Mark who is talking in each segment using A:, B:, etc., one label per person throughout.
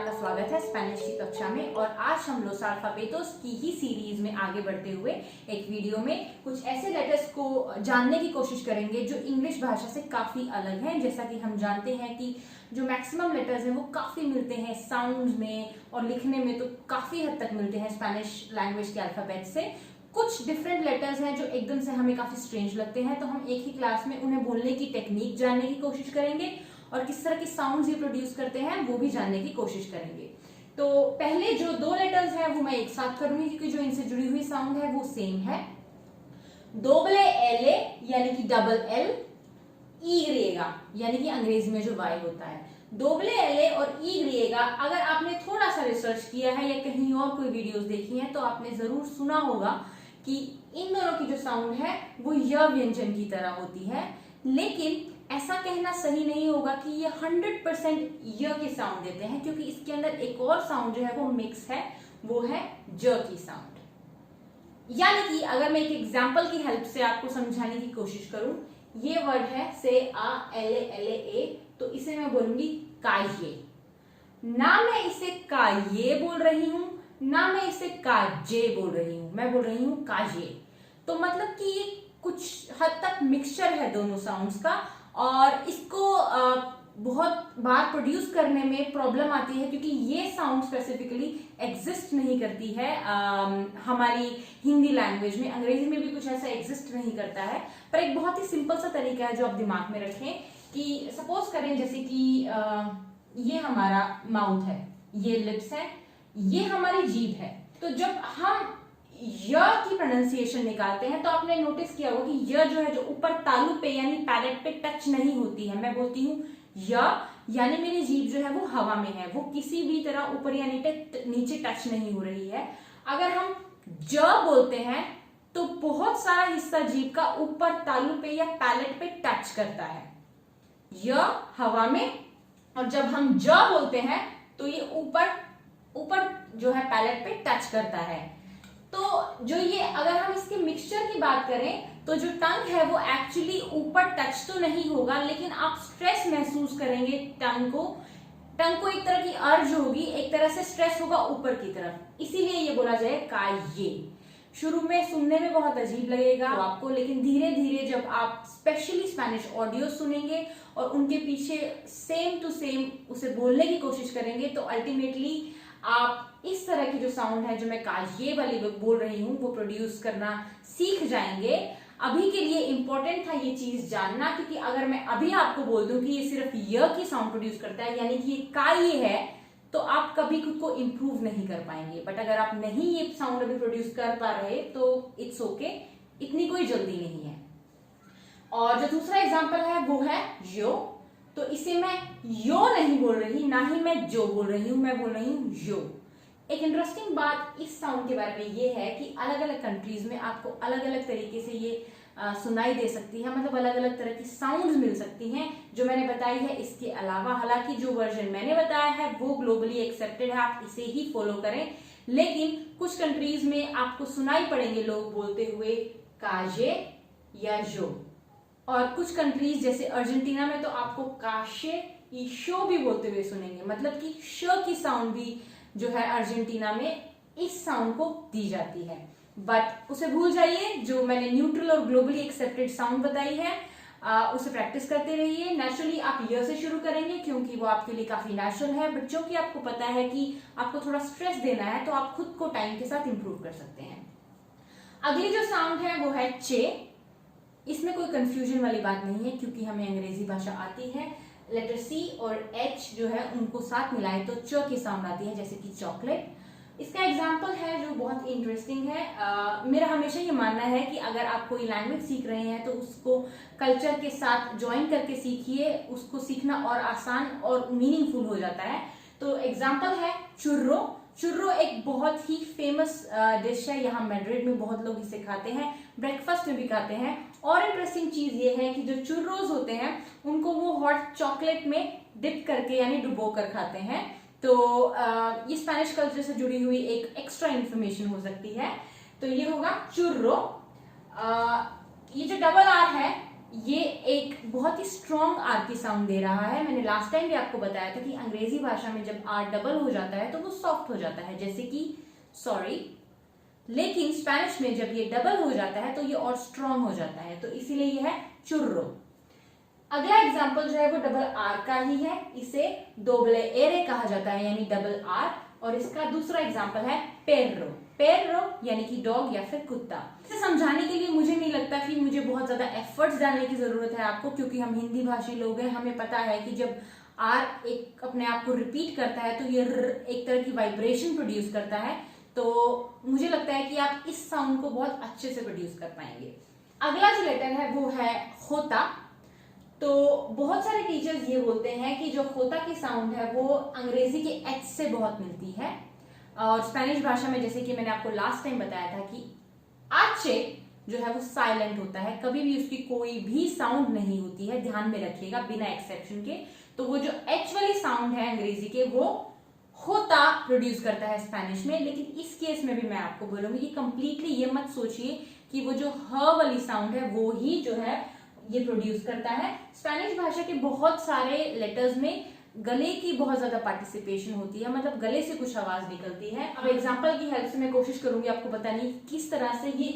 A: आपका स्वागत है स्पेनिश की कक्षा में। और आज हम लोस अल्फाबेटोस की ही सीरीज में आगे बढ़ते हुए एक वीडियो में कुछ ऐसे लेटर्स को जानने की कोशिश करेंगे जो इंग्लिश भाषा से काफी अलग हैं। जैसा कि हम जानते हैं कि जो मैक्सिमम लेटर्स हैं वो काफी मिलते हैं साउंड्स में और लिखने में, तो काफी हद तक मिलते हैं स्पेनिश लैंग्वेज के अल्फाबेट से। कुछ डिफरेंट लेटर्स हैं जो एकदम से हमें काफी स्ट्रेंज लगते हैं, तो हम एक ही क्लास में उन्हें बोलने की टेक्निक जानने की कोशिश करेंगे और किस तरह के साउंड्स ये प्रोड्यूस करते हैं वो भी जानने की कोशिश करेंगे। तो पहले जो दो लेटर्स हैं वो मैं एक साथ करूंगी क्योंकि जो इनसे जुड़ी हुई साउंड है वो सेम है। दोबले एल यानी कि डबल एल, ई ग्रिएगा यानी कि अंग्रेजी में जो वाई होता है। दोबले एल और ई ग्रिएगा, अगर आपने थोड़ा सा रिसर्च किया है या कहीं और कोई वीडियोस देखी हैं तो आपने जरूर सुना होगा कि इन दोनों की जो साउंड है वो य व्यंजन की तरह होती है, लेकिन ऐसा कहना सही नहीं होगा कि ये 100% य के साउंड देते हैं, क्योंकि इसके अंदर एक और साउंड जो है वो मिक्स है, वो है ज की साउंड। यानी कि अगर मैं एक एग्जांपल की हेल्प से आपको समझाने की कोशिश करूं, ये वर्ड है से आ एल ए, तो इसे मैं बोलूंगी काये। ना मैं इसे काये बोल रही हूं, ना मैं इसे काजे बोल रही हूं, मैं बोल रही हूं काये। तो मतलब कि ये कुछ हद तक मिक्सचर है दोनों साउंड्स का, और इसको बहुत बार प्रोड्यूस करने में प्रॉब्लम आती है क्योंकि ये साउंड स्पेसिफिकली एग्जिस्ट नहीं करती है हमारी हिंदी लैंग्वेज में। अंग्रेजी में भी कुछ ऐसा एग्जिस्ट नहीं करता है, पर एक बहुत ही सिंपल सा तरीका है जो आप दिमाग में रखें कि सपोज करें जैसे कि ये हमारा माउथ है, ये लिप्स है, ये हमारी जीभ है। तो जब हम य की प्रोनाउंसिएशन निकालते हैं तो आपने नोटिस किया होगा कि य जो है जो ऊपर तालु पे यानी पैलेट पे टच नहीं होती है। मैं बोलती हूँ य, यानी मेरी जीभ जो है वो हवा में है, वो किसी भी तरह ऊपर या नीचे टच नहीं हो रही है। अगर हम ज बोलते हैं तो बहुत सारा हिस्सा जीभ का ऊपर तालु पे या पैलेट पे टच करता है, य हवा में, और जब हम ज बोलते हैं तो ये ऊपर जो है पैलेट पे टच करता है। तो जो ये अगर हम इसके मिक्सचर की बात करें तो जो टंग है वो एक्चुअली ऊपर टच तो नहीं होगा, लेकिन आप स्ट्रेस महसूस करेंगे टंग को एक तरह की अर्ज होगी, एक तरह से स्ट्रेस होगा ऊपर की तरफ, इसीलिए ये बोला जाए का ये। शुरू में सुनने में बहुत अजीब लगेगा आपको, लेकिन धीरे धीरे जब आप स्पेशली स्पेनिश ऑडियो सुनेंगे और उनके पीछे सेम टू सेम उसे बोलने की कोशिश करेंगे तो अल्टीमेटली आप इस तरह की जो साउंड है जो मैं काये वाली बोल रही हूँ वो प्रोड्यूस करना सीख जाएंगे। अभी के लिए इंपॉर्टेंट था ये चीज जानना, क्योंकि अगर मैं अभी आपको बोल दूं कि ये सिर्फ य की साउंड प्रोड्यूस करता है यानी कि ये काये है, तो आप कभी खुद को इंप्रूव नहीं कर पाएंगे। बट अगर आप नहीं ये साउंड अभी प्रोड्यूस कर पा रहे तो इट्स ओके, इतनी कोई जल्दी नहीं है। और जो दूसरा एग्जाम्पल है वो है यो, तो इसे मैं यो नहीं बोल रही, ना ही मैं जो बोल रही हूं, मैं बोल रही हूं यो। एक इंटरेस्टिंग बात इस साउंड के बारे में ये है कि अलग अलग कंट्रीज में आपको अलग अलग तरीके से ये सुनाई दे सकती है, मतलब अलग अलग तरह की साउंड्स मिल सकती हैं जो मैंने बताई है। इसके अलावा हालांकि जो वर्जन मैंने बताया है वो ग्लोबली एक्सेप्टेड है, आप इसे ही फॉलो करें, लेकिन कुछ कंट्रीज में आपको सुनाई पड़ेंगे लोग बोलते हुए काजे या जो, और कुछ कंट्रीज जैसे अर्जेंटीना में तो आपको काशे ईशो भी बोलते हुए सुनेंगे, मतलब कि श की साउंड भी जो है अर्जेंटीना में इस साउंड को दी जाती है। बट उसे भूल जाइए, जो मैंने न्यूट्रल और ग्लोबली एक्सेप्टेड साउंड बताई है उसे प्रैक्टिस करते रहिए। नेचुरली आप य से शुरू करेंगे क्योंकि वो आपके लिए काफी नेचुरल है, बट जो कि आपको पता है कि आपको थोड़ा स्ट्रेस देना है तो आप खुद को टाइम के साथ इंप्रूव कर सकते हैं। अगली जो साउंड है वो है चे। इसमें कोई कंफ्यूजन वाली बात नहीं है क्योंकि हमें अंग्रेजी भाषा आती है। लेटर सी और एच जो है उनको साथ मिलाएं तो च की साउंड आती है, जैसे कि चॉकलेट। इसका एग्जाम्पल है जो बहुत इंटरेस्टिंग है। मेरा हमेशा ये मानना है कि अगर आप कोई लैंग्वेज सीख रहे हैं तो उसको कल्चर के साथ ज्वाइन करके सीखिए, उसको सीखना और आसान और मीनिंगफुल हो जाता है। तो एग्जाम्पल है चुर्रो। चुर्रो एक बहुत ही फेमस डिश है, यहाँ मैड्रिड में बहुत लोग इसे खाते हैं, ब्रेकफास्ट में भी खाते हैं। और इंटरेस्टिंग चीज ये है कि जो चुर्रोज होते हैं उनको वो हॉट चॉकलेट में डिप करके यानी डुबो कर खाते हैं। तो ये स्पेनिश कल्चर से जुड़ी हुई एक एक्स्ट्रा इंफॉर्मेशन हो सकती है। तो ये होगा चुर्रो। ये जो डबल आर है ये एक बहुत ही स्ट्रॉन्ग आर की साउंड दे रहा है। मैंने लास्ट टाइम भी आपको बताया था कि अंग्रेजी भाषा में जब आर डबल हो जाता है तो वो सॉफ्ट हो जाता है, जैसे कि सॉरी। लेकिन स्पेनिश में जब ये डबल हो जाता है तो ये और स्ट्रॉन्ग हो जाता है, तो इसीलिए ये है चुर्रो। अगला एग्जाम्पल जो है वो डबल आर का ही है, इसे दोबले एरे कहा जाता है, यानी डबल आर। और इसका दूसरा एग्जाम्पल है पेर्रो। पेर्रो यानी कि डॉग या फिर कुत्ता। इसे समझाने के लिए मुझे नहीं लगता कि मुझे बहुत ज्यादा एफर्ट्स डालने की जरूरत है आपको, क्योंकि हम हिंदी भाषी लोग हैं, हमें पता है कि जब आर एक अपने आप को रिपीट करता है तो ये एक तरह की वाइब्रेशन प्रोड्यूस करता है। तो मुझे लगता है कि आप इस साउंड को बहुत अच्छे से प्रोड्यूस कर पाएंगे। अगला जो लेटर है वो है होता। तो बहुत सारे टीचर्स ये बोलते हैं कि जो होता की साउंड है वो अंग्रेजी के एच से बहुत मिलती है, और स्पेनिश भाषा में जैसे कि मैंने आपको लास्ट टाइम बताया था कि आचे जो है वो साइलेंट होता है, कभी भी उसकी कोई भी साउंड नहीं होती है, ध्यान में रखिएगा, बिना एक्सेप्शन के। तो वो जो एच वाली साउंड है अंग्रेजी के वो होता प्रोड्यूस करता है स्पेनिश में। लेकिन इस केस में भी मैं आपको बोलूंगी कि कंप्लीटली ये मत सोचिए कि वो जो ह वाली साउंड है वो ही जो है ये प्रोड्यूस करता है। स्पेनिश भाषा के बहुत सारे लेटर्स में गले की बहुत ज्यादा पार्टिसिपेशन होती है, मतलब गले से कुछ आवाज निकलती है। अब एग्जांपल की हेल्प से मैं कोशिश करूंगी आपको बताने किस तरह से ये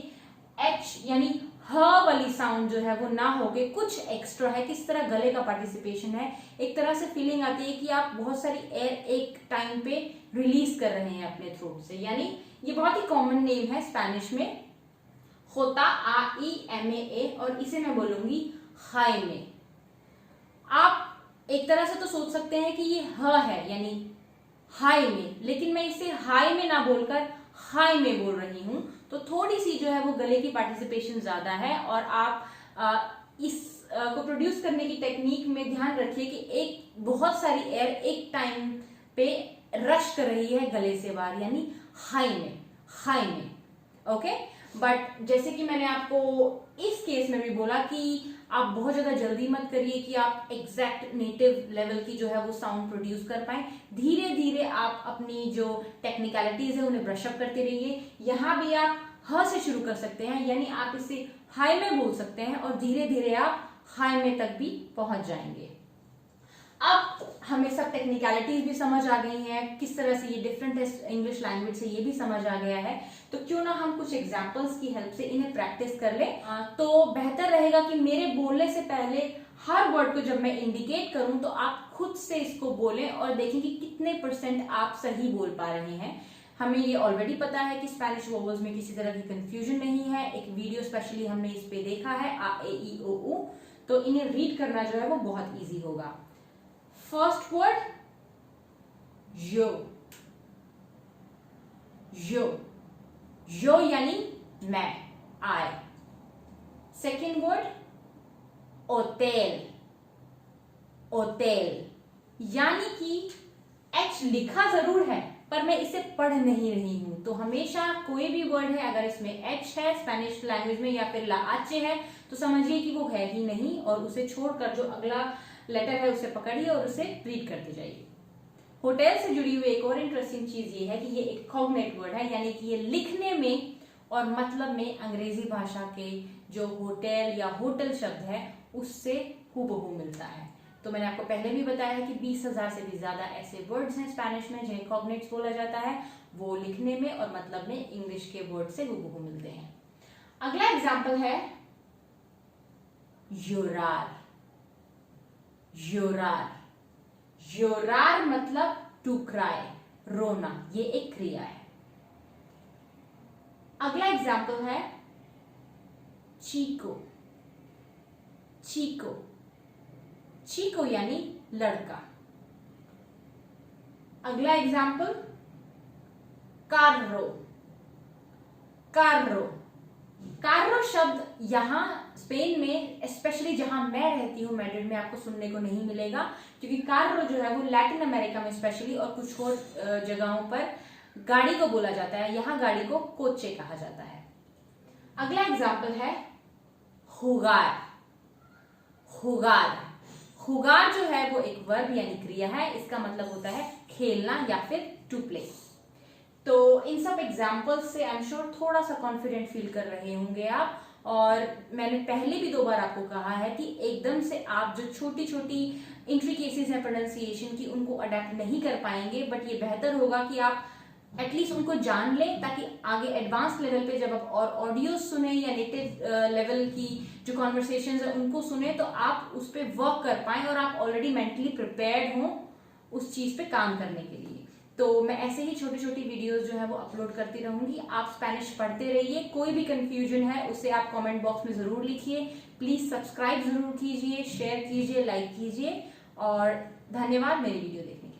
A: एच यानी ह वाली साउंड जो है वो ना होके कुछ एक्स्ट्रा है, किस तरह गले का पार्टिसिपेशन है। एक तरह से फीलिंग आती है कि आप बहुत सारी एयर एक टाइम पे रिलीज कर रहे हैं अपने थ्रोट से, यानी ये बहुत ही कॉमन नेम है स्पेनिश में, होता AIMA, और इसे मैं बोलूंगी हाई में। आप एक तरह से तो सोच सकते हैं कि ये ह है यानी हाई में, लेकिन मैं इसे हाई में ना बोलकर हाई में बोल रही हूं, तो थोड़ी सी जो है वो गले की पार्टिसिपेशन ज्यादा है। और आप इस को प्रोड्यूस करने की टेक्निक में ध्यान रखिए कि एक बहुत सारी एयर एक टाइम पे रश कर रही है गले से बाहर, यानी हाई में। ओके, बट जैसे कि मैंने आपको इस केस में भी बोला कि आप बहुत ज्यादा जल्दी मत करिए कि आप एग्जैक्ट नेटिव लेवल की जो है वो साउंड प्रोड्यूस कर पाए। धीरे धीरे आप अपनी जो टेक्निकलिटीज है उन्हें ब्रश अप करते रहिए। यहाँ भी आप ह से शुरू कर सकते हैं, यानी आप इसे हाई में बोल सकते हैं और धीरे धीरे आप हाई में तक भी पहुंच जाएंगे। अब हमें सब टेक्निकलिटीज भी समझ आ गई हैं, किस तरह से ये डिफरेंट है इंग्लिश लैंग्वेज से, ये भी समझ आ गया है। तो क्यों ना हम कुछ एग्जांपल्स की हेल्प से इन्हें प्रैक्टिस कर लें। तो बेहतर रहेगा कि मेरे बोलने से पहले हर वर्ड को जब मैं इंडिकेट करूं तो आप खुद से इसको बोलें और देखें कि कितने % आप सही बोल पा रहे हैं। हमें ये ऑलरेडी पता है कि स्पेनिश वोवल्स में किसी तरह की कंफ्यूजन नहीं है। एक वीडियो स्पेशली हमने इस पे देखा है आ ए ई ओ ऊ, तो इन्हें रीड करना जो है वो बहुत ईजी होगा। फर्स्ट वर्ड यो, यो, यो यानी मैं, आई। सेकेंड वर्ड होटेल, होटेल, यानी कि एच लिखा जरूर है पर मैं इसे पढ़ नहीं रही हूं। तो हमेशा कोई भी वर्ड है अगर इसमें एच है स्पेनिश लैंग्वेज में या फिर ला आचे है तो समझिए कि वो है ही नहीं, और उसे छोड़कर जो अगला लेटर है उसे पकड़िए और उसे रीड करते जाइए। होटल से जुड़ी हुई एक और इंटरेस्टिंग चीज ये है कि ये एक कॉग्नेट वर्ड है, यानी कि ये लिखने में और मतलब में अंग्रेजी भाषा के जो होटल या होटल शब्द है उससे हूबहू मिलता है। तो मैंने आपको पहले भी बताया है कि 20,000 से भी ज्यादा ऐसे वर्ड्स हैं स्पेनिश में जिन्हें कॉग्नेट्स बोला जाता है, वो लिखने में और मतलब में इंग्लिश के वर्ड से हूबहू मिलते हैं। अगला एग्जाम्पल है योरार। योरार, योरार मतलब टू क्राई, रोना, ये एक क्रिया है। अगला एग्जाम्पल है चीको। चीको, चीको यानी लड़का। अगला एग्जाम्पल कार्रो। कार्रो, कार्रो शब्द यहां स्पेन में स्पेशली जहां मैं रहती हूं मैड्रिड में आपको सुनने को नहीं मिलेगा, क्योंकि कार्रो जो है वो लैटिन अमेरिका में स्पेशली और कुछ और जगहों पर गाड़ी को बोला जाता है, यहां गाड़ी को कोचे कहा जाता है। अगला एग्जाम्पल है हुगार। हुगार, हुगार जो है वो एक वर्ब यानी क्रिया है, इसका मतलब होता है खेलना या फिर टू प्ले। तो इन सब एग्जाम्पल्स से आई एम श्योर थोड़ा सा कॉन्फिडेंट फील कर रहे होंगे आप। और मैंने पहले भी 2 बार आपको कहा है कि एकदम से आप जो छोटी छोटी इंट्रिकेसीज हैं प्रोनाउंसिएशन की उनको अडेप्ट नहीं कर पाएंगे, बट ये बेहतर होगा कि आप एटलीस्ट उनको जान लें, ताकि आगे एडवांस लेवल पे जब आप और ऑडियो सुने या नेटिव लेवल की जो कॉन्वर्सेशंस है उनको सुने तो आप उस पर वर्क कर पाए और आप ऑलरेडी मेंटली प्रिपेयर्ड हों उस चीज पे काम करने के लिए। तो मैं ऐसे ही छोटी छोटी वीडियोस जो है वो अपलोड करती रहूंगी। आप स्पेनिश पढ़ते रहिए, कोई भी कंफ्यूजन है उसे आप कमेंट बॉक्स में जरूर लिखिए। प्लीज सब्सक्राइब जरूर कीजिए, शेयर कीजिए, लाइक कीजिए और धन्यवाद मेरी वीडियो देखने के लिए।